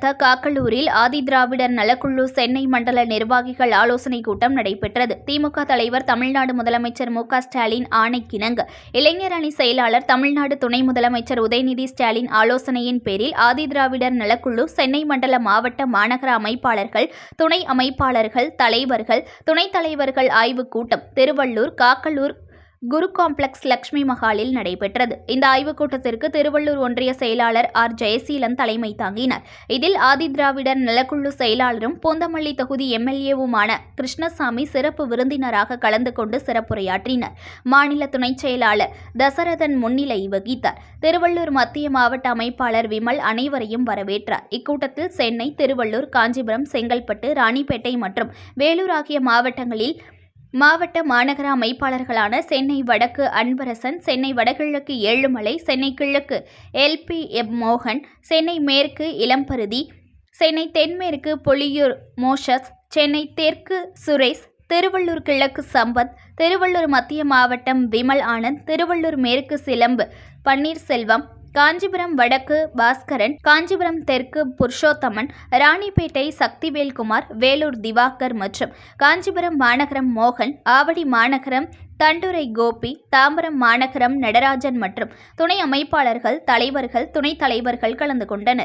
அடுத்த காக்கலூரில் ஆதிதிராவிடர் நலக்குழு சென்னை மண்டல நிர்வாகிகள் ஆலோசனைக் கூட்டம் நடைபெற்றது. திமுக தலைவர் தமிழ்நாடு முதலமைச்சர் மு.க.ஸ்டாலின் ஆணைக்கிணங்க இளைஞர் அணி செயலாளர் தமிழ்நாடு துணை முதலமைச்சர் உதயநிதி ஸ்டாலின் ஆலோசனையின் பேரில் ஆதிதிராவிடர் நலக்குழு சென்னை மண்டல மாவட்ட மாநகர அமைப்பாளர்கள், துணை அமைப்பாளர்கள், தலைவர்கள், துணைத் தலைவர்கள் ஆய்வுக் கூட்டம் திருவள்ளூர் காக்கலூர் குரு காம்ப்ளக்ஸ் லட்சுமி மஹாலில் நடைபெற்றது. இந்த ஆய்வுக் கூட்டத்திற்கு திருவள்ளூர் ஒன்றிய செயலாளர் ஆர். ஜெயசீலன் தலைமை தாங்கினார். இதில் ஆதிதிராவிடர் நலக்குழு செயலாளரும் பூந்தமல்லி தொகுதி எம்எல்ஏவுமான கிருஷ்ணசாமி சிறப்பு விருந்தினராக கலந்து கொண்டு சிறப்புரையாற்றினார். மாநில துணைச் செயலாளர் தசரதன் முன்னிலை வகித்தார். திருவள்ளூர் மத்திய மாவட்ட அமைப்பாளர் விமல் அனைவரையும் வரவேற்றார். இக்கூட்டத்தில் சென்னை, திருவள்ளூர், காஞ்சிபுரம், செங்கல்பட்டு, ராணிப்பேட்டை மற்றும் வேலூர் ஆகிய மாவட்டங்களில் மாவட்ட மாநகர அமைப்பாளர்களான சென்னை வடக்கு அன்பரசன், சென்னை வடகிழக்கு ஏழுமலை, சென்னை கிழக்கு எல்.பி.எம். மோகன், சென்னை மேற்கு இளம்பருதி, சென்னை தென்மேற்கு பொலியூர் மோஷஸ், சென்னை தெற்கு சுரேஷ், திருவள்ளூர் கிழக்கு சம்பத், திருவள்ளூர் மத்திய மாவட்டம் விமல் ஆனந்த், திருவள்ளூர் மேற்கு சிலம்பு பன்னீர்செல்வம், காஞ்சிபுரம் வடக்கு பாஸ்கரன், காஞ்சிபுரம் தெற்கு புருஷோத்தமன், ராணிப்பேட்டை சக்திவேல்குமார், வேலூர் திவாகர் மற்றும் காஞ்சிபுரம் மாநகரம் மோகன், ஆவடி மாநகரம் தண்டுரை கோபி, தாம்பரம் மாநகரம் நடராஜன் மற்றும் துணை அமைப்பாளர்கள், தலைவர்கள், துணைத் தலைவர்கள் கலந்து கொண்டனர்.